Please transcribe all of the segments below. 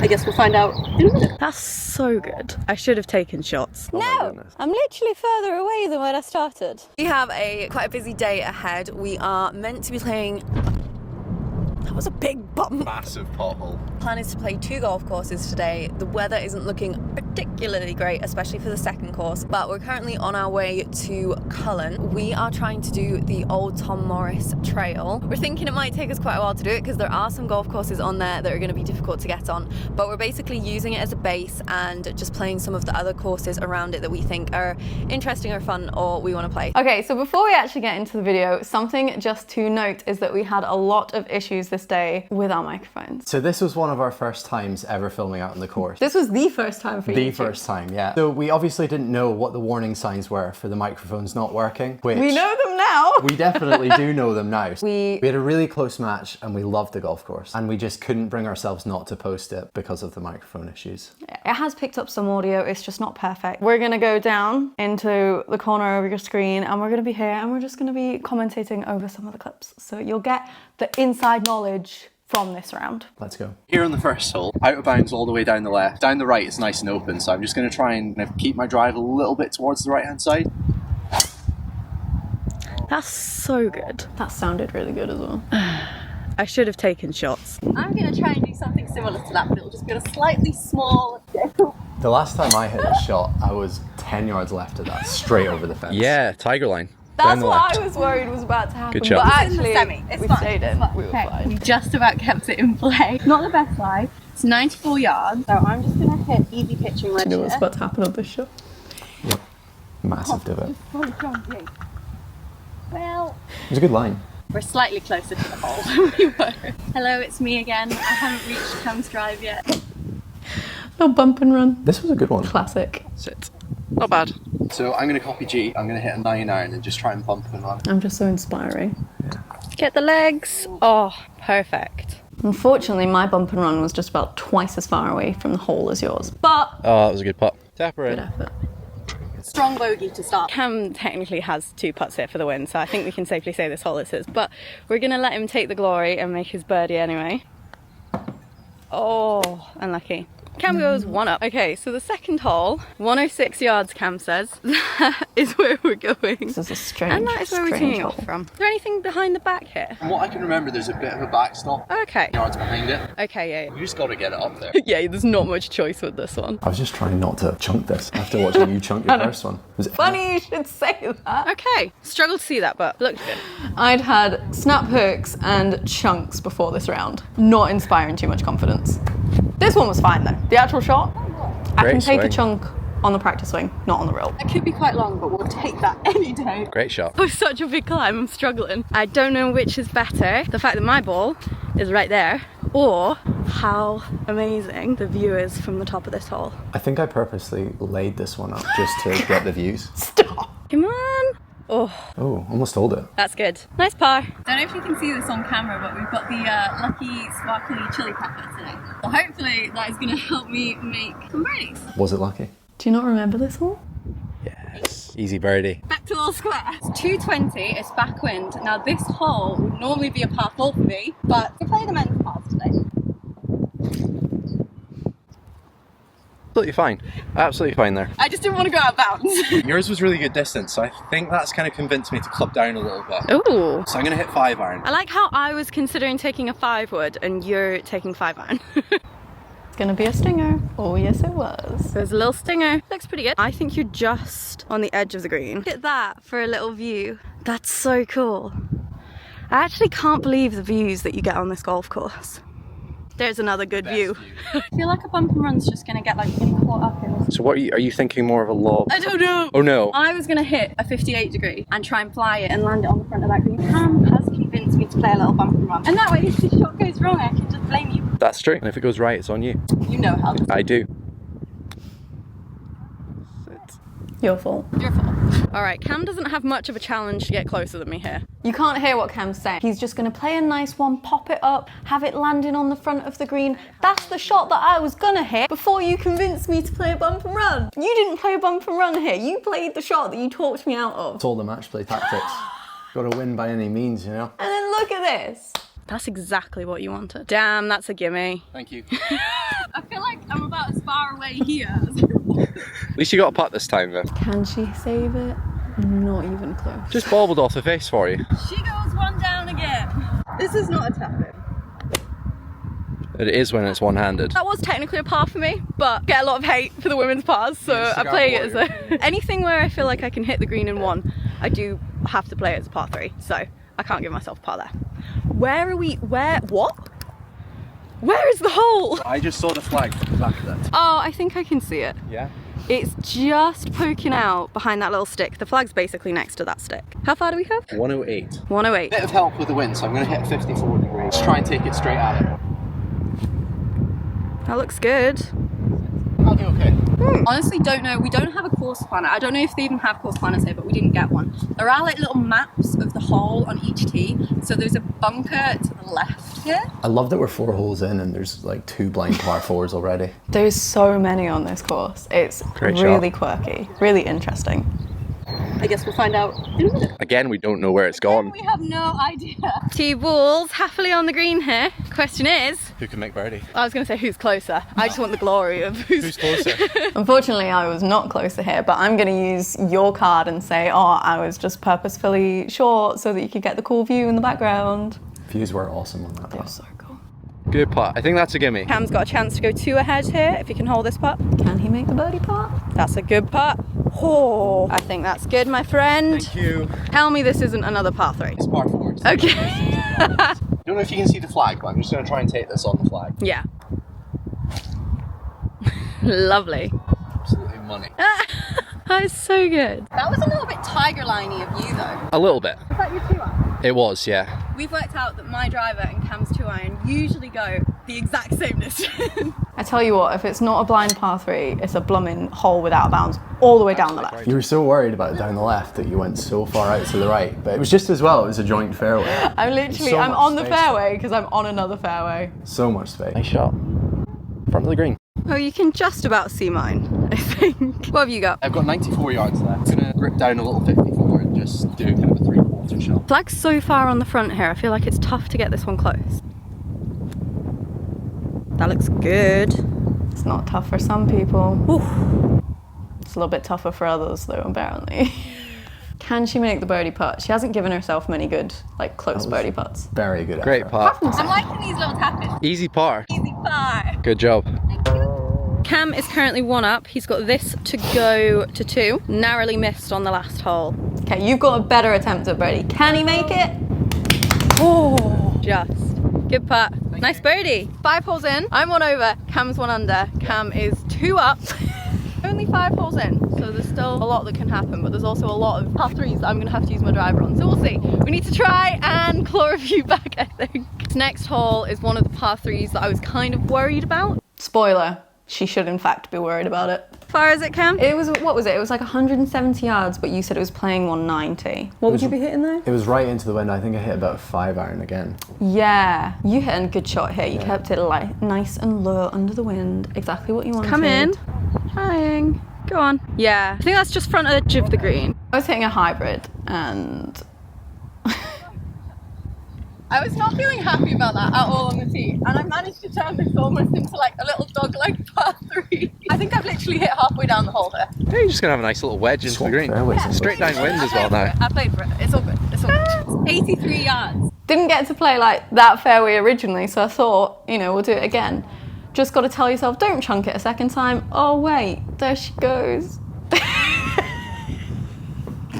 I guess we'll find out in a minute. That's so good. I should have taken shots. No, I'm literally further away than when I started. We have quite a busy day ahead. We are meant to be playing... That was a big bump. Massive pothole. Plan is to play 2 golf courses today. The weather isn't looking particularly great, especially for the second course, but we're currently on our way to Cullen. We are trying to do the Old Tom Morris Trail. We're thinking it might take us quite a while to do it because there are some golf courses on there that are going to be difficult to get on, but we're basically using it as a base and just playing some of the other courses around it that we think are interesting or fun or we want to play. Okay, so before we actually get into the video, something just to note is that we had a lot of issues this day with our microphones. So this was one of our first times ever filming out on the course. This was the first time for you. The first time, yeah. So we obviously didn't know what the warning signs were for the microphones not working, which... We know them now! We definitely do know them now. We had a really close match and we loved the golf course and we just couldn't bring ourselves not to post it because of the microphone issues. It has picked up some audio, it's just not perfect. We're gonna go down into the corner of your screen and we're gonna be here and we're just gonna be commentating over some of the clips. So you'll get the inside knowledge from this round. Let's go. Here on the first hole, out of bounds all the way down the left. Down the right it's nice and open, so I'm just going to try and keep my drive a little bit towards the right hand side. That's so good. That sounded really good as well. I should have taken shots. I'm going to try and do something similar to that, but it'll just be a slightly small... The last time I hit a shot, I was 10 yards left of that, straight over the fence. Yeah, tiger line. That's what I was worried was about to happen. Good shot. But actually, we stayed in. We were fine. We just about kept it in play. Not the best lie. It's 94 yards, so I'm just going to hit easy pitching wedge. Do you know what's about to happen on this shot? Yep. Massive divot. Well, It was a good line. we're slightly closer to the hole than we were. Hello, it's me again. I haven't reached Cam's drive yet. No bump and run. This was a good one. Classic. Sit. Not bad. So I'm going to copy G. I'm going to hit a 9 iron and just try and bump and run. I'm just so inspiring. Get the legs. Oh, perfect. Unfortunately, my bump and run was just about twice as far away from the hole as yours. But Oh, that was a good putt. Tap her good in. effort. Strong bogey to start. Cam technically has 2 putts here for the win, so I think we can safely say this hole is his. But we're going to let him take the glory and make his birdie anyway. Oh, unlucky. Cam goes 1 up. Okay, so the second hole, 106 yards, Cam says. That is where we're going. This is a strange, and that is where we're teeing off from. Is there anything behind the back here? From what I can remember, there's a bit of a backstop. Okay. Yards behind it. Okay, yeah. You just got to get it up there. Yeah, there's not much choice with this one. I was just trying not to chunk this after watching you chunk your first one. Was it Funny you should say that. Okay, struggled to see that, but looked good. I'd had snap hooks and chunks before this round. Not inspiring too much confidence. This one was fine though. The actual shot, I can take a chunk on the practice swing, not on the real. It could be quite long, but we'll take that any day. Great shot. It was such a big climb, I'm struggling. I don't know which is better, the fact that my ball is right there, or how amazing the view is from the top of this hole. I think I purposely laid this one up just to get the views. Stop! Come on! Oh, Almost hold it. that's good. Nice par. Don't know if you can see this on camera, but we've got the lucky sparkly chili pepper today. So hopefully that is going to help me make some birdies. Was it lucky? Do you not remember this hole? Yes. Easy birdie. Back to all square. It's 220, it's backwind. Now this hole would normally be a par 4 for me, but we're playing the men's pars today. Absolutely fine. Absolutely fine there. I just didn't want to go out of bounds. Yours was really good distance, so I think that's kind of convinced me to club down a little bit. Ooh. So I'm going to hit 5 iron. I like how I was considering taking a 5 wood and you're taking 5 iron. It's gonna be a stinger. Oh yes it was. There's a little stinger. Looks pretty good. I think you're just on the edge of the green. Look at that for a little view. That's so cool. I actually can't believe the views that you get on this golf course. There's another good view. I feel like a bump and run's just going to get like getting caught up in this. So what are you thinking more of a lob? I don't know. Oh no. I was going to hit a 58 degree and try and fly it and land it on the front of that green. Cam has convinced me to play a little bump and run. And that way if the shot goes wrong I can just blame you. That's true. And if it goes right, it's on you. You know how this I do. Your fault. Your fault. Alright, Cam doesn't have much of a challenge to get closer than me here. You can't hear what Cam's saying. He's just going to play a nice one, pop it up, have it landing on the front of the green. That's the shot that I was going to hit before you convinced me to play a bump and run. You didn't play a bump and run here. You played the shot that you talked me out of. It's all the match play tactics. Got to win by any means, you know? And then look at this. That's exactly what you wanted. Damn, that's a gimme. Thank you. I feel way here. At least you got a putt this time, though. Can she save it? Not even close. Just bobbled off the face for you. She goes one down again. This is not a tap-in. It is when it's one-handed. That was technically a par for me, but get a lot of hate for the women's pars, so I play it as a... Anything where I feel like I can hit the green in one, I do have to play it as a par 3, so I can't give myself a par there. Where are we? What? Where is the hole? I just saw the flag from the back of that. Oh, I think I can see it. Yeah? It's just poking out behind that little stick. The flag's basically next to that stick. How far do we have? 108. 108. Bit of help with the wind, so I'm going to hit 54 degrees. Let's try and take it straight at it. That looks good. I'll do okay. Honestly, don't know. We don't have a course planner. I don't know if they even have course planners here, but we didn't get one. There are like little maps of the hole on each tee. So there's a bunker to the left here. I love that we're 4 holes in and there's like 2 blind par 4s already. There's so many on this course. It's Great really shot. quirky, really interesting. I guess we'll find out in a minute. Again, we don't know where it's gone. We have no idea. 2 balls happily on the green here. Question is, Who can make birdie? I was going to say who's closer. I just want the glory of Who's closer? Unfortunately, I was not closer here, but I'm going to use your card and say, oh, I was just purposefully short so that you could get the cool view in the background. Views were awesome on that They're putt. so cool. Good putt. I think that's a gimme. Cam's got a chance to go 2 ahead here if he can hold this putt. Can he make the birdie putt? That's a good putt. Oh, I think that's good, my friend. Thank you. Tell me this isn't another par 3. It's par 4. Okay. I don't know if you can see the flag, but I'm just going to try and take this on the flag. Yeah. Lovely. Absolutely money. That is so good. That was a little bit tiger liney of you though. A little bit. Was that your 2-iron? It was, yeah. We've worked out that my driver and Cam's 2-iron usually go the exact same distance. I tell you what, if it's not a blind par 3, it's a blooming hole without bounds all the way down the left. You were so worried about it down the left that you went so far out to the right, but it was just as well, it was a joint fairway. I'm literally, So I'm much on the space. fairway because I'm on another fairway. So much space. Nice shot. Front of the green. Oh, you can just about see mine, I think. What have you got? I've got 94 yards left. I'm going to grip down a little 54 and just do kind of a 3/4 shot. Flag's so far on the front here, I feel like it's tough to get this one close. That looks good. It's not tough for some people. Ooh. It's a little bit tougher for others though, apparently. Can she make the birdie putt? She hasn't given herself many good, like, close birdie putts. Very good Great effort. putt. I'm liking these little tap-ins. Easy par. Easy par. Good job. Cam is currently 1 up. He's got this to go to 2. Narrowly missed on the last hole. Okay, you've got a better attempt at birdie. Can he make it? Oh, just. Good putt. Nice birdie. 5 holes in. I'm 1 over. Cam's 1 under. Cam is 2 up. Only 5 holes in, so there's still a lot that can happen, but there's also a lot of par 3s that I'm going to have to use my driver on. So we'll see. We need to try and claw a few back, I think. This next hole is one of the par 3s that I was kind of worried about. Spoiler, she should in fact be worried about it. Far as it, Cam? It was, what was it? It was like 170 yards, but you said it was playing 190. What would you be hitting though? It was right into the wind. I think I hit about a 5-iron again. Yeah, you hit a good shot here. You kept it like nice and low under the wind. Exactly what you wanted. Come in. Trying. Go on. Yeah, I think that's just front edge of the green. I was hitting a hybrid and I was not feeling happy about that at all on the tee, and I managed to turn this almost into like a little dog-leg par 3. I think I've literally hit halfway down the hole there. Yeah, you're just going to have a nice little wedge into the Swap green. fairways. Straight downwind as well now. I played for it. It's all good. It's all good. It's 83 yards. didn't get to play like that fairway originally, so I thought, you know, we'll do it again. Just got to tell yourself, don't chunk it a second time. Oh wait, there she goes.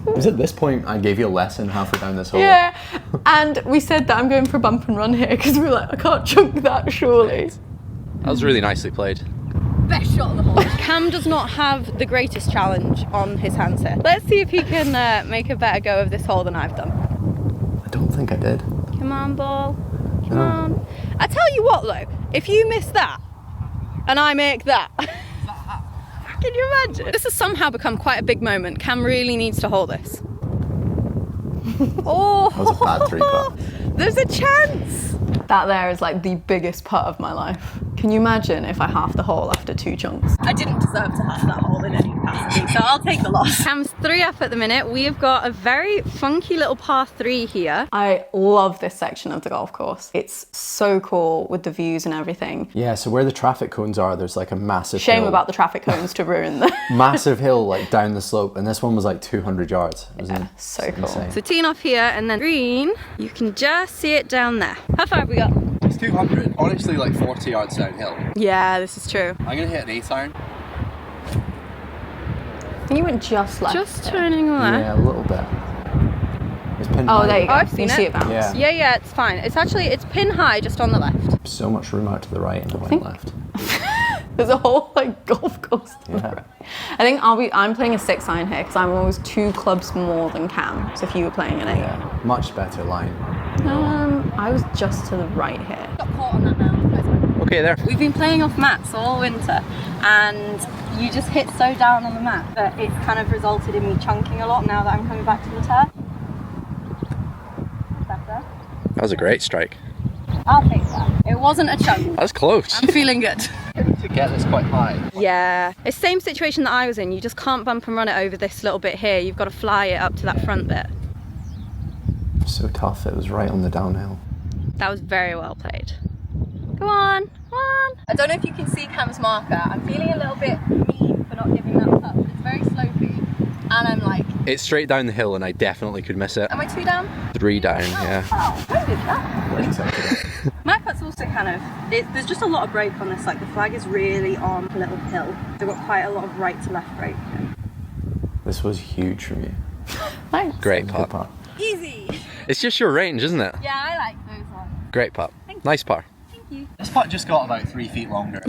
It was at this point I gave you a lesson halfway down this hole. Yeah, and we said that I'm going for a bump and run here because we were like, I can't chunk that surely. That was really nicely played. Best shot of the hole. Cam does not have the greatest challenge on his hands here. Let's see if he can make a better go of this hole than I've done. I don't think I did. Come on, ball. Come No. on. I tell you what though, if you miss that and I make that, can you imagine? This has somehow become quite a big moment. Cam really needs to hold this. Oh, That was a bad 3 putt. there's a chance. That there is like the biggest putt of my life. Can you imagine if I half the hole after 2 chunks? I didn't deserve to half that hole in any capacity, so I'll take the loss. Cam's 3 up at the minute. We have got a very funky little par 3 here. I love this section of the golf course. It's so cool with the views and everything. Yeah, so where the traffic cones are, there's like a massive Shame hill. about the traffic cones to ruin the... Massive hill like down the slope, and this one was like 200 yards. It was so cool. insane. So teeing off here and then green, you can just see it down there. How far have we got? It's 200. Honestly, like 40 yards downhill. Yeah, this is true. I'm gonna hit an 8 iron. You went just left. Just turning left. Yeah, a little bit. It's pin Oh, high. there you go. Oh, I've seen you it. see it bounce. Yeah. Yeah, it's fine. It's pin high just on the left. So much room out to the right and I went left. There's a whole like golf course. Yeah. I think I'm playing a 6 iron here because I'm always 2 clubs more than Cam. So if you were playing an 8. Yeah, much better line. I was just to the right here. Got caught on that now. Okay, there. We've been playing off mats all winter and you just hit so down on the mat that it's kind of resulted in me chunking a lot now that I'm coming back to the turf. Better. That was a great strike. I'll take that. It wasn't a chunk. That was close. I'm feeling good. To get this quite high. Yeah, it's the same situation that I was in. You just can't bump and run it over this little bit here. You've got to fly it up to that front bit. So tough, it was right on the downhill. That was very well played. Go on, come on. I don't know if you can see Cam's marker. I'm feeling a little bit mean for not giving that putt. It's very slopey. And I'm like... It's straight down the hill and I definitely could miss it. Am I 2 down? 3 down, yeah. Oh, where did that? My putt's also kind of... there's just a lot of break on this. Like the flag is really on a little hill. They've got quite a lot of right to left break. This was huge from you. Thanks. Great Good putt. Easy. It's just your range, isn't it? Yeah, I like those ones. Great putt. Nice par. Thank you. This putt just got about 3 feet longer.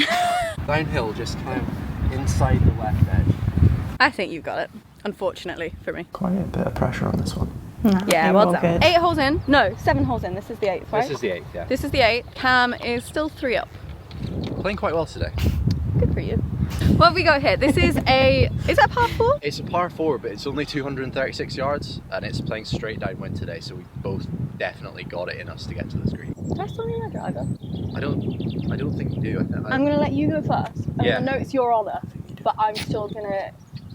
Downhill, just kind of inside the left edge. I think you've got it, unfortunately for me. Quite a bit of pressure on this one. Yeah, well done. 8 holes in. No, 7 holes in. This is the 8th, right? This is the 8th, yeah. This is the 8th. Cam is still 3 up. Playing quite well today. Good for you. What have we got here? This is a... Is that par 4? It's a par 4, but it's only 236 yards, and it's playing straight downwind today, so we've both definitely got it in us to get to this green. Do I still need a driver? I don't think you do. I'm going to let you go first. Yeah. I know it's your honour, but I'm still going to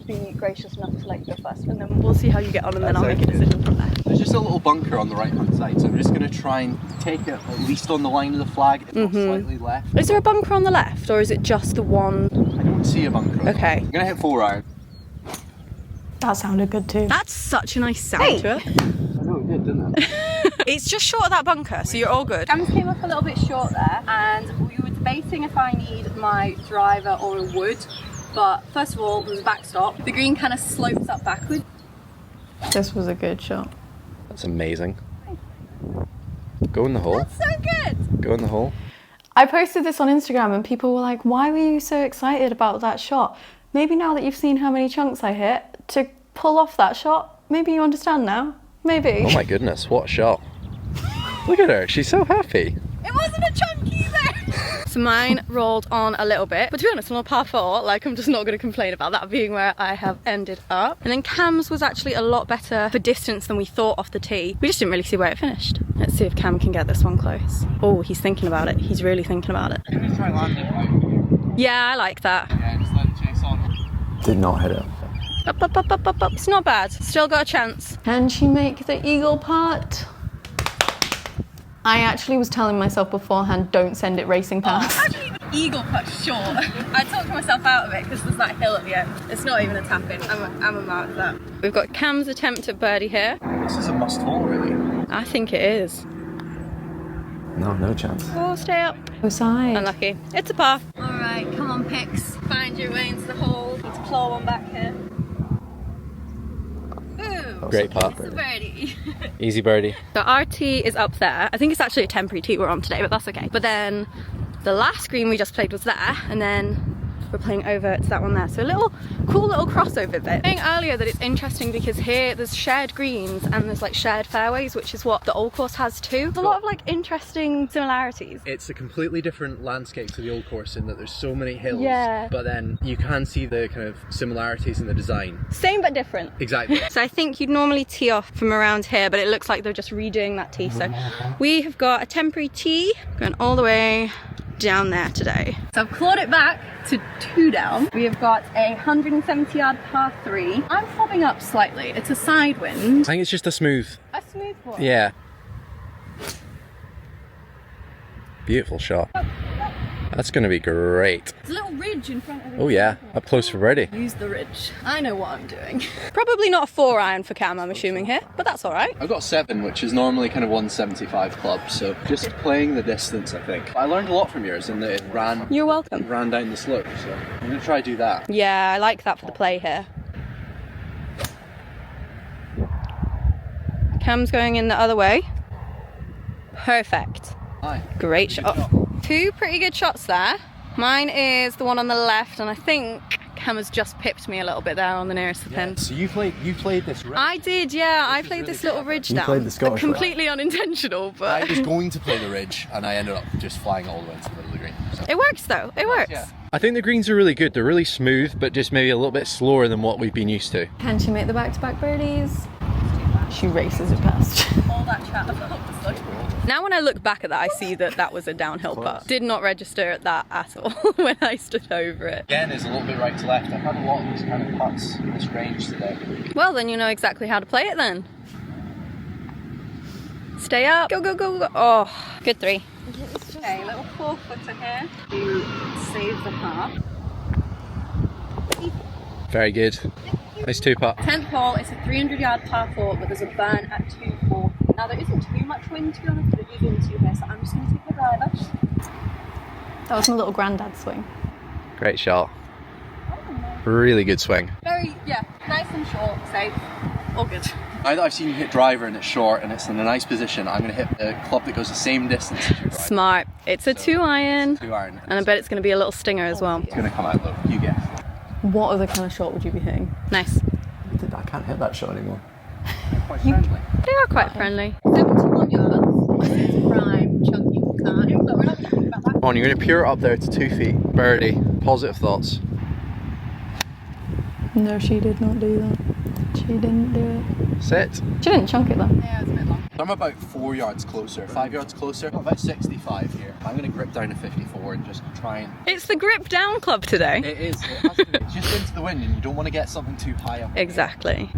be gracious enough to let you go first, and then we'll see how you get on, and then I'll make a decision from there. There's just a little bunker on the right hand side, so I'm just going to try and take it at least on the line of the flag, if not slightly left. Is there a bunker on the left, or is it just the one? I don't see a bunker. Okay. I'm going to hit 4 iron. That sounded good too. That's such a nice sound to it. I know it did, didn't it? It's just short of that bunker, so you're all good. Cams came up a little bit short there, and we were debating if I need my driver or a wood. But first of all, there's a backstop. The green kind of slopes up backwards. This was a good shot. That's amazing. Go in the hole. That's so good. Go in the hole. I posted this on Instagram and people were like, why were you so excited about that shot? Maybe now that you've seen how many chunks I hit, to pull off that shot, maybe you understand now. Maybe. Oh my goodness, what a shot. Look at her, she's so happy. It wasn't a chunk either. So mine rolled on a little bit, but to be honest, on a par 4, like I'm just not going to complain about that being where I have ended up. And then Cam's was actually a lot better for distance than we thought off the tee. We just didn't really see where it finished. Let's see if Cam can get this one close. Oh, he's thinking about it. He's really thinking about it. Can we try landing right? Yeah, I like that. Yeah, just let it chase on. Did not hit it. Up, up, up, up, up, up. It's not bad. Still got a chance. Can she make the eagle putt? I actually was telling myself beforehand, don't send it racing past. Actually, the eagle putt short. I talked myself out of it because there's that hill at the end. It's not even a tap in. I'm a mark that. We've got Cam's attempt at birdie here. This is a must hole, really. I think it is. No chance. Oh, stay up. Go side. Unlucky. It's a par. All right, come on, Pix. Find your way into the hole. Need to claw one back here. Ooh, Great putt. it's a birdie. Easy birdie. So our tee is up there. I think it's actually a temporary tee we're on today, but that's okay. But then the last green we just played was there, and then we're playing over to that one there. So a little cool little crossover bit. I was saying earlier that it's interesting because here there's shared greens and there's like shared fairways, which is what the old course has too. There's a lot of like interesting similarities. It's a completely different landscape to the old course in that there's so many hills. Yeah. But then you can see the kind of similarities in the design. Same but different. Exactly. So I think you'd normally tee off from around here, but it looks like they're just redoing that tee. So we have got a temporary tee going all the way down there today. So I've clawed it back to 2 down. We have got a 170 yard par 3. I'm fobbing up slightly. It's a side wind. I think it's just a smooth. A smooth one. Yeah. Beautiful shot. That's going to be great. There's a little ridge in front of it. Oh yeah, up close for birdie. Use the ridge. I know what I'm doing. Probably not a 4 iron for Cam, I'm assuming here, but that's all right. I've got 7, which is normally kind of 175 club, so just playing the distance, I think. I learned a lot from yours in that it ran. You're welcome. It ran down the slope, so I'm going to try to do that. Yeah, I like that for the play here. Cam's going in the other way. Perfect. Hi. Great shot. 2 pretty good shots there. Mine is the one on the left, and I think Cam has just pipped me a little bit there on the nearest to the pin. So you played this ridge. I did, yeah. I played this little ridge down. played the Scottish completely unintentional, but I was going to play the ridge, and I ended up just flying all the way into the middle of the green. So. it works though. It works. Yeah. I think the greens are really good. They're really smooth, but just maybe a little bit slower than what we've been used to. Can she make the back-to-back birdies? She races it past. All that chat about the slope. Now when I look back at that, I see that that was a downhill putt. Did not register at that at all when I stood over it. Again, is a little bit right to left. I've had a lot of these kind of putts in this range today. Well, then you know exactly how to play it then. Stay up. Go, go, go, go. Oh, good 3. Okay, little 4-footer here to save the par. Very good. Nice 2-putt. 10th hole, it's a 300 yard par 4, but there's a burn at 2-4. Now there isn't too much wind to be honest, but it is into here, so I'm just going to take the driver. That was my little granddad swing. Great shot. Really good swing. Very, yeah, nice and short, safe, all good. Now that I've seen you hit driver and it's short and it's in a nice position, I'm going to hit the club that goes the same distance as your driver. Smart. It's a 2 iron. 2 iron. And I bet it's going to be a little stinger as well. It's going to come out low. You guess. What other kind of shot would you be hitting? Nice. I can't hit that shot anymore. Quite friendly. They are quite friendly. 71 yards. It's a prime chunky climb, but we're not going to think about that. Come on, you're going to pure it up there to 2 feet. Birdie. Positive thoughts. No, she did not do that. She didn't do it. Sit. She didn't chunk it though. Yeah, it's a bit long. I'm about 4 yards closer, 5 yards closer. I'm about 65 here. I'm going to grip down to 54 and just try and... It's the grip down club today. It is. It has to be. It's just into the wind and you don't want to get something too high up. Exactly.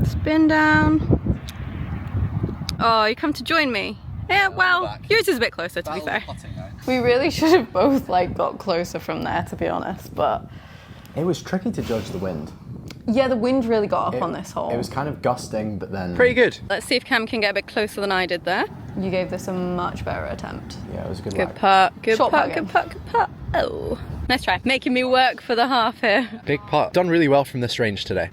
Spin down. Oh, you come to join me? Yeah, well, yours is a bit closer to be fair. We really should have both got closer from there, to be honest, but... It was tricky to judge the wind. Yeah, the wind really got up on this hole. It was kind of gusting, but then... Pretty good. Let's see if Cam can get a bit closer than I did there. You gave this a much better attempt. Yeah, it was a good Good luck. putt, good Short putt, putt good putt, good putt. Oh, nice try. Making me work for the half here. Big putt. Done really well from this range today.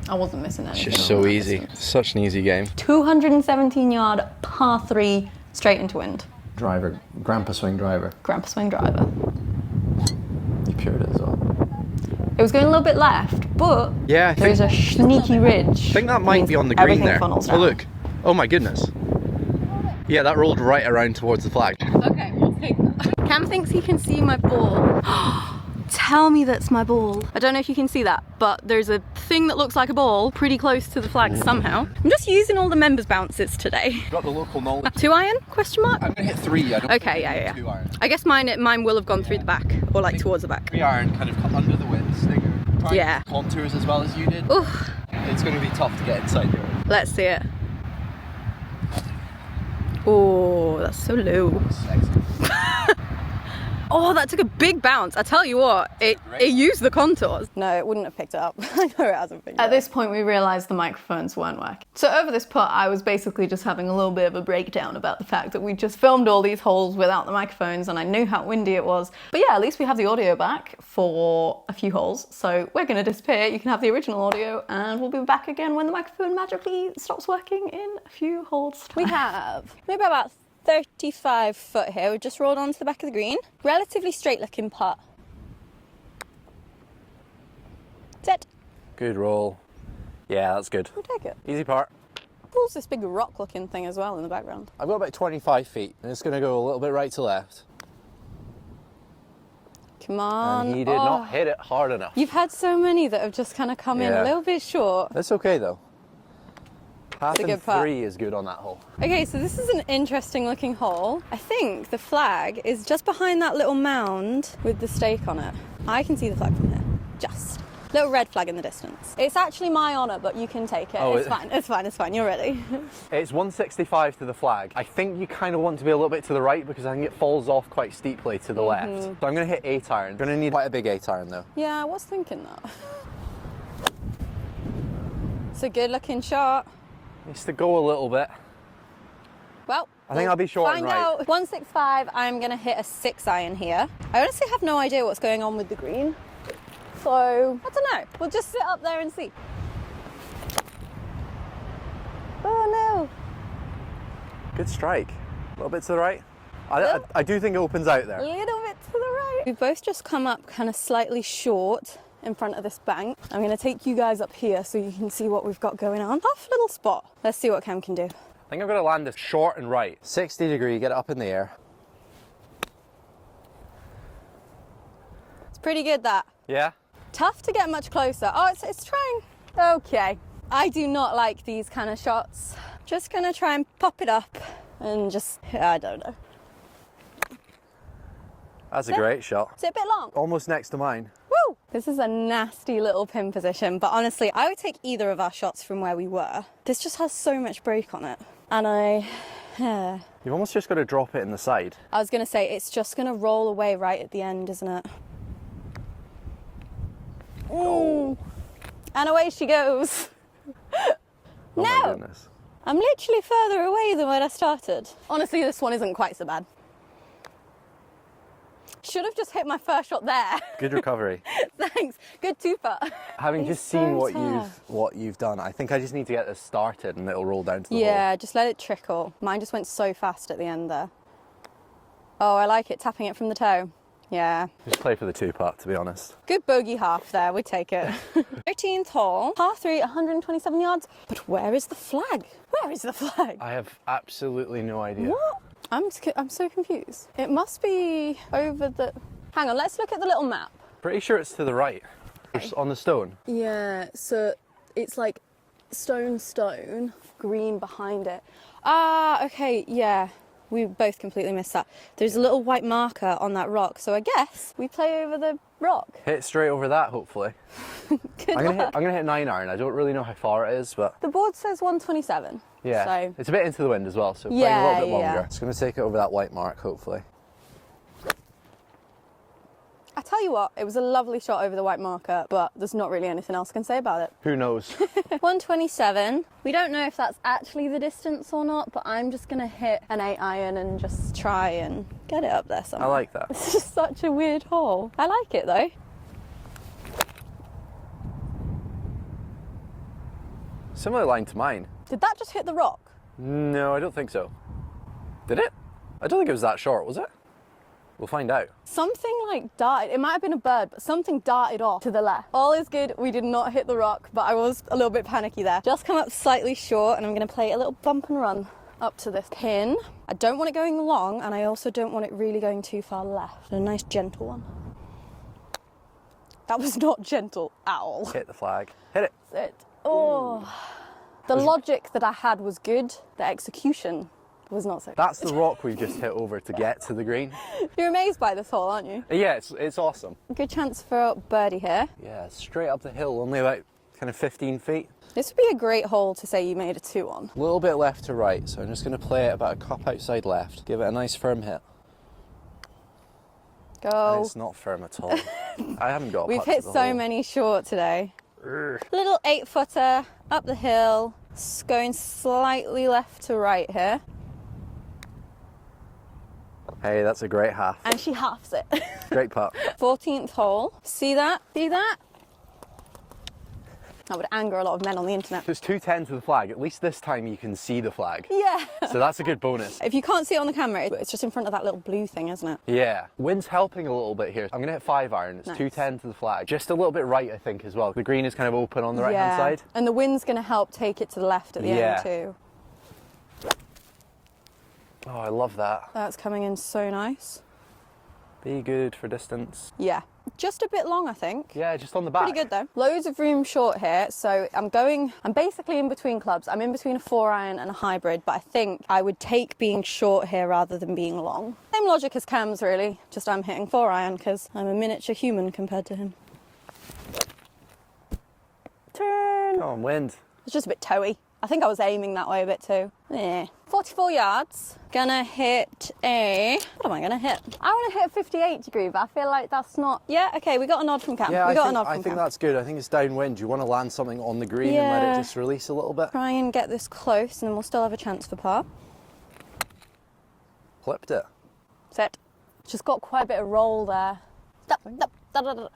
I wasn't missing It's anything. just so easy. Such an easy game. 217 yard par 3 straight into wind. Driver, grandpa swing driver. Grandpa swing driver. You pured it as well. It was going a little bit left, but Yeah, I there's a sneaky ridge. I think that might Means be on the green everything there. funnels Oh down. look. Oh my goodness. Yeah, that rolled right around towards the flag. Okay, we'll take that. Cam thinks he can see my ball. Tell me that's my ball. I don't know if you can see that, but there's a thing that looks like a ball pretty close to the flag somehow. I'm just using all the members' bounces today. Got the local knowledge. 2 iron? Question mark? I'm gonna hit 3. I don't Okay, think yeah. 2 iron. I guess mine will have gone through the back, or like towards the back. 3 iron kind of come under the wind, stinger. Try Yeah. and contours as well as you did. Oof. It's gonna be tough to get inside here. Let's see it. Oh, that's so low. Oh, that took a big bounce. I tell you what, it used the contours. No, it wouldn't have picked it up. I know it hasn't picked it up. At this point, we realised the microphones weren't working. So over this putt, I was basically just having a little bit of a breakdown about the fact that we just filmed all these holes without the microphones, and I knew how windy it was. But yeah, at least we have the audio back for a few holes. So we're going to disappear. You can have the original audio, and we'll be back again when the microphone magically stops working in a few holes. We have maybe about 35 foot here. We've just rolled onto the back of the green. Relatively straight looking putt. Set. Good roll. Yeah, that's good. We'll take it. Easy part. Pulls this big rock looking thing as well in the background. I've got about 25 feet and it's going to go a little bit right to left. Come on. And he did not hit it hard enough. You've had so many that have just kind of come in a little bit short. That's okay though. Half It's a and good putt. 3 is good on that hole. Okay, so this is an interesting looking hole. I think the flag is just behind that little mound with the stake on it. I can see the flag from here. Just. Little red flag in the distance. It's actually my honour, but you can take it. Oh, it's fine, it's fine, it's fine. You're ready. It's 165 to the flag. I think you kind of want to be a little bit to the right because I think it falls off quite steeply to the left. So I'm going to hit 8 iron. Going to need quite a big 8 iron though. Yeah, I was thinking that. It's a good looking shot. Needs to go a little bit. Well, I think I'll be short and find right. out. 165, I'm going to hit a 6 iron here. I honestly have no idea what's going on with the green. So, I don't know. We'll just sit up there and see. Oh no. Good strike. A little bit to the right. I do think it opens out A there. little bit to the right. We've both just come up kind of slightly short in front of this bank. I'm going to take you guys up here so you can see what we've got going on. Tough little spot. Let's see what Cam can do. I think I'm going to land this short and right. 60 degree, get it up in the air. It's pretty good, that. Yeah? Tough to get much closer. Oh, it's trying. Okay. I do not like these kind of shots. Just going to try and pop it up and just, I don't know. That's a great shot. Is it a bit long? Almost next to mine. Woo! This is a nasty little pin position, but honestly, I would take either of our shots from where we were. This just has so much break on it. And You've almost just got to drop it in the side. I was going to say, it's just going to roll away right at the end, isn't it? Oh. And away she goes. Oh No! my goodness. I'm literally further away than when I started. Honestly, this one isn't quite so bad. Should have just hit my first shot there. Good recovery. Thanks. Good two-putt. Having It's just seen so what you've done, I think I just need to get this started and it'll roll down to the hole. Yeah, just let it trickle. Mine just went so fast at the end there. Oh, I like it, tapping it from the toe. Yeah. Just play for the 2-putt, to be honest. Good bogey half there, we take it. 13th hole, par 3, 127 yards. But where is the flag? Where is the flag? I have absolutely no idea. What? I'm so confused. It must be over the... Hang on, let's look at the little map. Pretty sure it's to the right. It's on the stone. Yeah, so it's like stone, green behind it. Ah, okay, yeah. We both completely missed that. There's a little white marker on that rock, so I guess we play over the rock. Hit straight over that, hopefully. Good I'm luck. gonna hit 9 iron. I don't really know how far it is, but The board says 127. yeah, So it's a bit into the wind as well, so playing Yeah, a little bit longer. yeah. It's gonna take it over that white mark, hopefully. I tell you what, it was a lovely shot over the white marker, but there's not really anything else I can say about it. Who knows? 127. We don't know if that's actually the distance or not, but I'm just gonna hit an 8 iron and just try and get it up there I somewhere. like that. It's just such a weird hole. I like it though. Similar line to mine. Did that just hit the rock? No, I don't think so. Did it? I don't think it was that short, was it? We'll find out. Something like darted, it might have been a bird, but something darted off to the left. All is good, we did not hit the rock, but I was a little bit panicky there. Just come up slightly short and I'm gonna play a little bump and run up to this pin. I don't want it going long and I also don't want it really going too far left. A nice gentle one. That was not gentle at all. Hit the flag. Hit it. That's it. Oh. The logic that I had was good, the execution was not so good. That's the rock we've just hit over to get to the green. You're amazed by this hole, aren't you? Yeah, it's awesome. Good chance for birdie here. Yeah, straight up the hill, only about kind of 15 feet. This would be a great hole to say you made a 2 on. A little bit left to right, so I'm just going to play it about a cup outside left. Give it a nice firm hit. Go. And it's not firm at all. I haven't got a We've putt to hit the so hole. many short today. Little 8-footer up the hill, going slightly left to right here. Hey, that's a great half. And she halves it. Great putt. 14th hole. See that? See that? That would anger a lot of men on the internet. So it's 210 to the flag. At least this time you can see the flag. Yeah. So that's a good bonus. If you can't see it on the camera, it's just in front of that little blue thing, isn't it? Yeah. Wind's helping a little bit here. I'm going to hit 5 iron. It's Nice. 210 to the flag. Just a little bit right, I think, as well. The green is kind of open on the right-hand side. And the wind's going to help take it to the left at the Yeah. end too. Oh, I love that. That's coming in so nice. Be good for distance. Yeah, just a bit long, I think. Yeah, just on the back. Pretty good though. Loads of room short here, so I'm basically in between clubs. I'm in between a 4-iron and a hybrid, but I think I would take being short here rather than being long. Same logic as Cam's really, just I'm hitting 4-iron because I'm a miniature human compared to him. Turn. Come on, wind. It's just a bit toey. I think I was aiming that way a bit too. Yeah. 44 yards. Gonna hit a... What am I gonna hit? I want to hit a 58 degree, but I feel like that's not... Yeah, okay, we got a nod from Cam. Yeah, we got I a nod from think Cam. that's good. I think it's downwind. You want to land something on the green and let it just release a little bit. Try and get this close and then we'll still have a chance for par. Clipped it. Set. Just got quite a bit of roll there.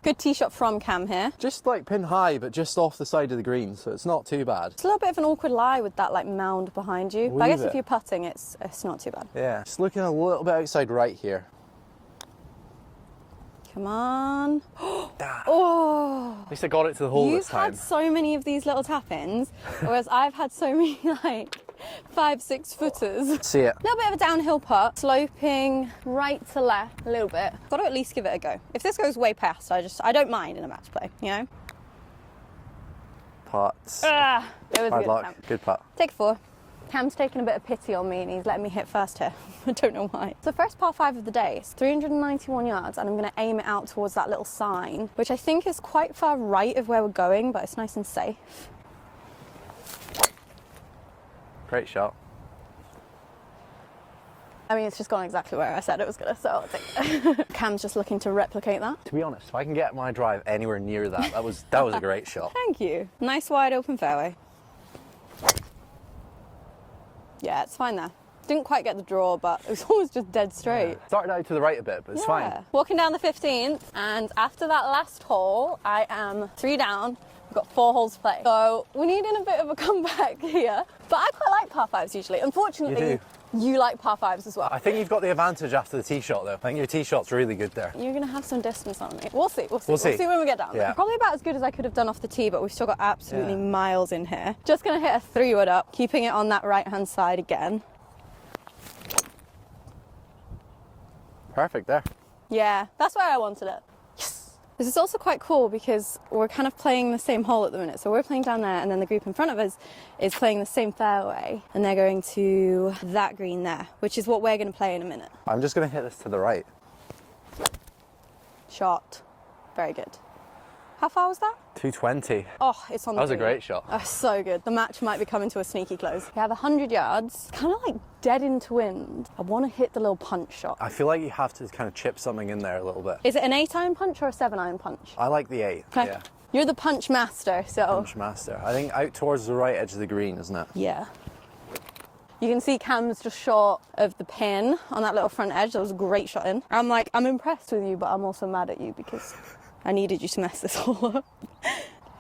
Good tee shot from Cam here. Just like pin high, but just off the side of the green, so it's not too bad. It's a little bit of an awkward lie with that like mound behind you. But I guess if you're putting, it's not too bad. Yeah, just looking a little bit outside right here. Come on. Oh! At least I got it to the hole this time. You've had so many of these little tap-ins, whereas I've had so many like 5-6 footers. See it. A little bit of a downhill putt, sloping right to left a little bit. Got to at least give it a go. If this goes way past, I don't mind in a match play, you know? Putts. It was a Hard good luck. attempt. Good putt. Take 4. Cam's taking a bit of pity on me and he's letting me hit first here. I don't know why. It's the first par 5 of the day. It's 391 yards and I'm going to aim it out towards that little sign, which I think is quite far right of where we're going, but it's nice and safe. Great shot. I mean, it's just gone exactly where I said it was going to, so I'll take it. Cam's just looking to replicate that. To be honest, if I can get my drive anywhere near that, that was a great shot. Thank you. Nice wide open fairway. Yeah, it's fine there. Didn't quite get the draw, but it was almost just dead straight. Yeah. Started out to the right a bit, but it's fine. Walking down the 15th, and after that last hole, I am 3 down. We've got 4 holes to play. So we're needing a bit of a comeback here. But I quite like par 5s usually. Unfortunately, you like par 5s as well. I think you've got the advantage after the tee shot, though. I think your tee shot's really good there. You're going to have some distance on me. We'll see. We'll see when we get down there. Probably about as good as I could have done off the tee, but we've still got absolutely miles in here. Just going to hit a 3-wood up, keeping it on that right-hand side again. Perfect there. Yeah, that's where I wanted it. Yes! This is also quite cool because we're kind of playing the same hole at the minute. So we're playing down there and then the group in front of us is playing the same fairway and they're going to that green there, which is what we're going to play in a minute. I'm just going to hit this to the right. Shot. Very good. How far was that? 220. Oh, it's on the That was a green. great shot. Oh, so good. The match might be coming to a sneaky close. We have 100 yards, kind of like dead into wind. I want to hit the little punch shot. I feel like you have to kind of chip something in there a little bit. Is it an 8-iron punch or a 7-iron punch? I like the 8. Okay. Yeah. You're the punch master, so... Punch master. I think out towards the right edge of the green, isn't it? Yeah. You can see Cam's just short of the pin on that little front edge. That was a great shot in. I'm impressed with you, but I'm also mad at you because I needed you to mess this all up.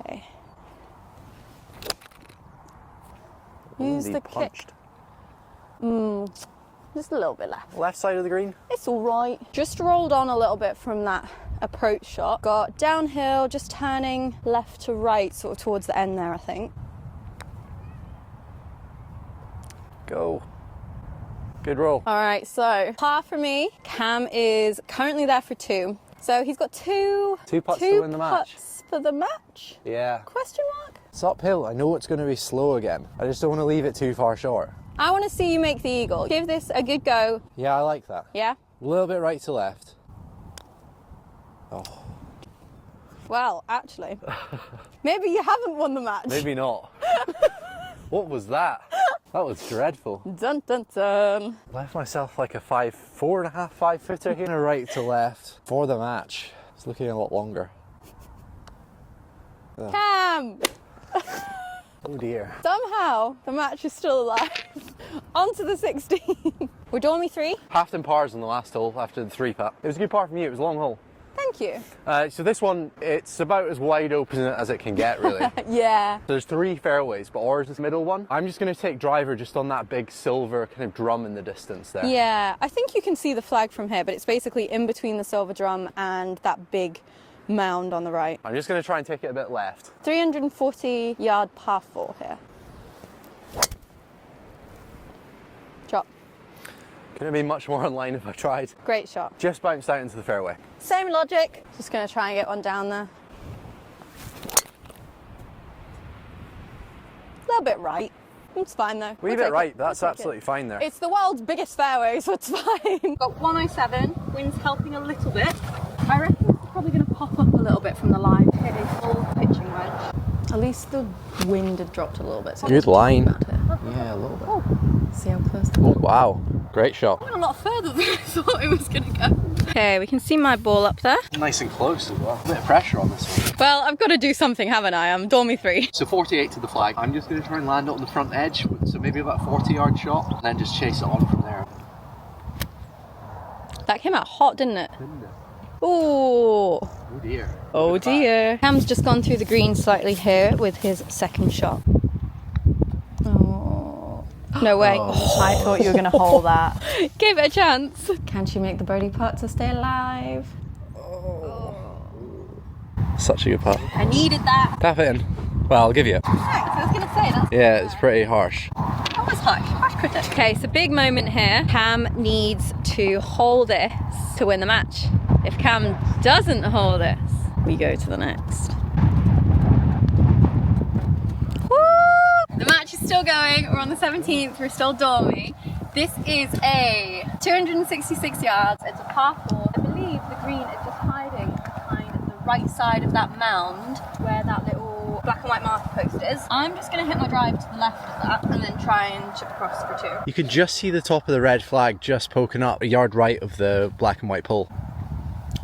Okay. Use the kick. Just a little bit left. Left side of the green? It's all right. Just rolled on a little bit from that approach shot. Got downhill, just turning left to right, sort of towards the end there, I think. Go. Good roll. All right, so par for me. Cam is currently there for 2. So he's got 2 putts to win the match. Putts for the match? Yeah. Question mark? It's uphill. I know it's going to be slow again. I just don't want to leave it too far short. I want to see you make the eagle. Give this a good go. Yeah, I like that. Yeah? A little bit right to left. Oh. Well, actually, maybe you haven't won the match. Maybe not. What was that? That was dreadful. Dun dun dun. Left myself like a 4.5, 5 footer here. A right to left for the match. It's looking a lot longer. Cam! Oh dear. Somehow the match is still alive. On to the 16. We're Dormy 3. Half in pars on the last hole after the 3 putt. It was a good par from you. It was a long hole. Thank you. So this one, it's about as wide open as it can get, really. Yeah. There's 3 fairways, but ours is the middle one. I'm just going to take driver just on that big silver kind of drum in the distance there. Yeah, I think you can see the flag from here, but it's basically in between the silver drum and that big mound on the right. I'm just going to try and take it a bit left. 340 yard par 4 here. Chop. Couldn't have been much more online if I tried. Great shot. Just bounced out into the fairway. Same logic. Just gonna try and get one down there. A little bit right. It's fine though. Wee bit right, that's absolutely fine there. It's the world's biggest fairway, so it's fine. Got 107, wind's helping a little bit. I reckon it's probably going to pop up a little bit from the line. Hit a full pitching wedge. At least the wind had dropped a little bit. So Good line. Yeah, a little bit. Oh, See how close. Oh wow, great shot. went a lot further than I thought it was going to go. Okay, we can see my ball up there. Nice and close as well. A bit of pressure on this one. Well, I've got to do something, haven't I? I'm Dormy 3. So 48 to the flag. I'm just going to try and land it on the front edge, so maybe about a 40-yard shot, and then just chase it on from there. That came out hot, didn't it? Didn't it? Ooh. Oh dear. Oh Look at that. dear. Cam's just gone through the green slightly here with his second shot. Oh. No way. Oh, I thought you were going to hold that. Give it a chance. Can she make the birdie putt to stay alive? Such a good putt. I needed that. Tap it in. Well, I'll give you it. I was going to say that. Yeah, it's pretty harsh. That was harsh. Harsh critic. Okay, so big moment here. Cam needs to hold this to win the match. If Cam doesn't hold this, we go to the next. Woo! The match is still going. We're on the 17th. We're still dormy. This is a 266 yards. It's a par 4. I believe the green is just hiding behind the right side of that mound where that little black and white marker post is. I'm just going to hit my drive to the left of that and then try and chip across for 2. You can just see the top of the red flag just poking up a yard right of the black and white pole.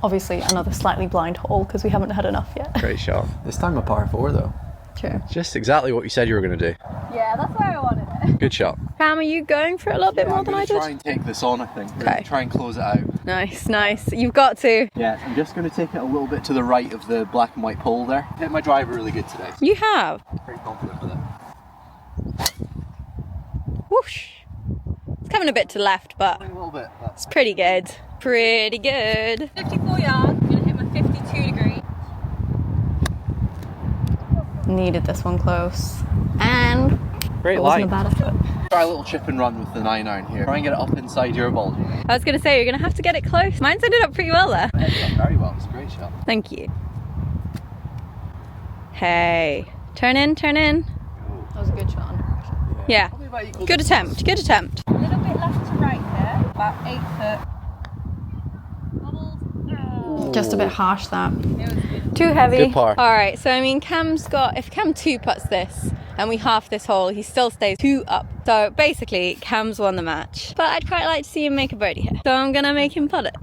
Obviously, another slightly blind hole because we haven't had enough yet. Great shot. This time a par 4 though. True. Just exactly what you said you were going to do. Yeah, that's where I wanted it. Good shot. Cam, are you going for it a little bit more than I I'm did? going to try and take this on, I think. Okay. Try and close it out. Nice, nice. You've got to. Yeah, I'm just going to take it a little bit to the right of the black and white pole there. Hit my driver really good today. You have. Pretty confident with it. Whoosh. It's coming a bit to the left, but A little bit. it's pretty good. Pretty good. 54 yards. I'm going to hit my 52 degree. Needed this one close. And Great it wasn't line. a bad effort. Try a little chip and run with the 9-iron here. Try and get it up inside your ball. I was going to say, you're going to have to get it close. Mine's ended up pretty well there. Yeah, very well. It's a great shot. Thank you. Hey. Turn in, turn in. That was a good shot. Yeah. Probably about equal Good distance. attempt, good attempt. A little bit left to right there. About 8 foot. Just a bit harsh that. Too heavy. Good par. All right, so I mean, Cam's got, if Cam 2 putts this and we half this hole, he still stays 2 up. So basically, Cam's won the match. But I'd quite like to see him make a birdie here. So I'm gonna make him putt it.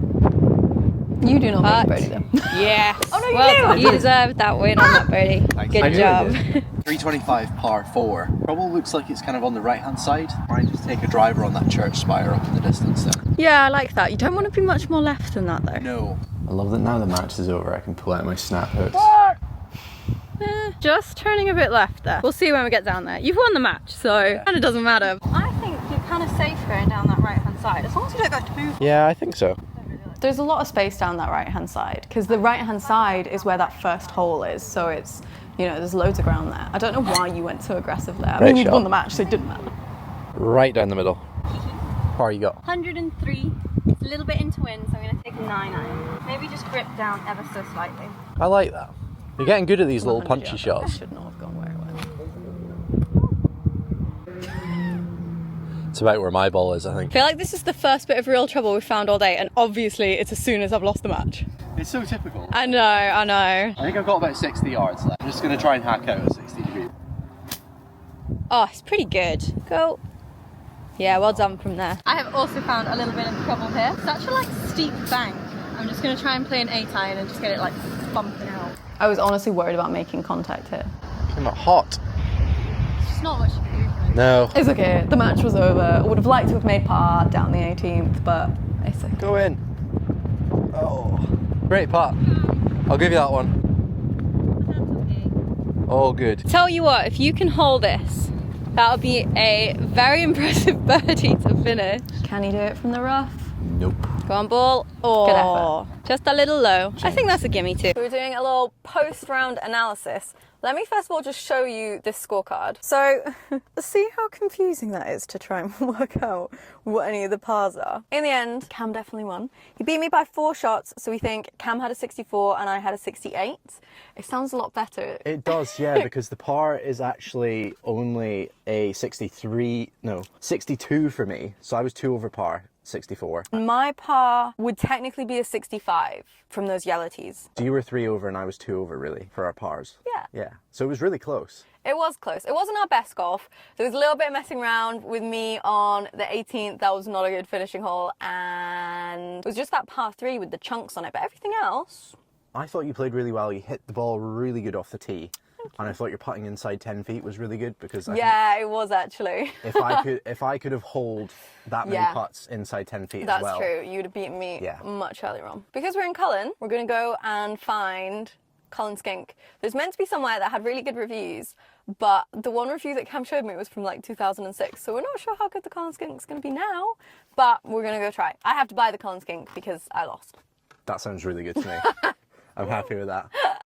You do not Putt. make a birdie though. Yes. Oh, no, you well, do. you deserved that win on that birdie. Thanks. Good I knew job. 325 par 4. Probably looks like it's kind of on the right hand side. Try and just take a driver on that church spire up in the distance there. Yeah, I like that. You don't want to be much more left than that though. No. I love that now the match is over, I can pull out my snap hooks. Just turning a bit left there. We'll see when we get down there. You've won the match, so kind of doesn't matter. I think you're kind of safe going down that right hand side, as long as you don't go too far. Yeah, I think so. There's a lot of space down that right hand side because the right hand side is where that first hole is. So it's, you know, there's loads of ground there. I don't know why you went so aggressive there. I Great mean, you'd shot. won the match, so it didn't matter. Right down the middle. Par you got. 103. It's a little bit into wind, so I'm going to take a 9-iron. Maybe just grip down ever so slightly. I like that. You're getting good at these little 100 punchy yards. shots. Should not have gone where it went. It's about where my ball is, I think. I feel like this is the first bit of real trouble we've found all day, and obviously it's as soon as I've lost the match. It's so typical. I know, I know. I think I've got about 60 yards left. I'm just going to try and hack out at 60 degrees. Oh, it's pretty good. Go. Yeah, well done from there. I have also found a little bit of trouble here. Such a steep bank. I'm just going to try and play an 8-iron and just get it bumping out. I was honestly worried about making contact here. Came out hot. It's just not much you can do for it. No. It's okay. The match was over. I would have liked to have made par down the 18th, but it's okay. Go in. Oh. Great putt. I'll give you that one. All good. Tell you what, if you can hold this, that'll be a very impressive birdie to finish. Can he do it from the rough? Nope. Go on, ball. Good Oh, effort. just a little low. I think that's a gimme too. We're doing a little post-round analysis Let me first of all just show you this scorecard. So, see how confusing that is to try and work out what any of the pars are. In the end, Cam definitely won. He beat me by 4 shots, so we think Cam had a 64 and I had a 68. It sounds a lot better. It does, yeah, because the par is actually only a 62 for me. So I was 2 over par, 64. My par would technically be a 65 from those yellow tees. So you were 3 over and I was 2 over, really, for our pars. Yeah. Yeah. So it was really close. It was close. It wasn't our best golf. There was a little bit of messing around with me on the 18th. That was not a good finishing hole. And it was just that par 3 with the chunks on it. But everything else... I thought you played really well. You hit the ball really good off the tee. And I thought your putting inside 10 feet was really good because I yeah, it was actually. think if I could have holed that many putts inside 10 feet as well. That's true. You'd have beaten me much earlier on. Because we're in Cullen, we're going to go and find Cullen skink. There's meant to be somewhere that had really good reviews, but the one review that Cam showed me was from like 2006, so we're not sure how good the Cullen skink's going to be now, but we're going to go try. I have to buy the Cullen skink because I lost. That sounds really good to me. I'm happy with that.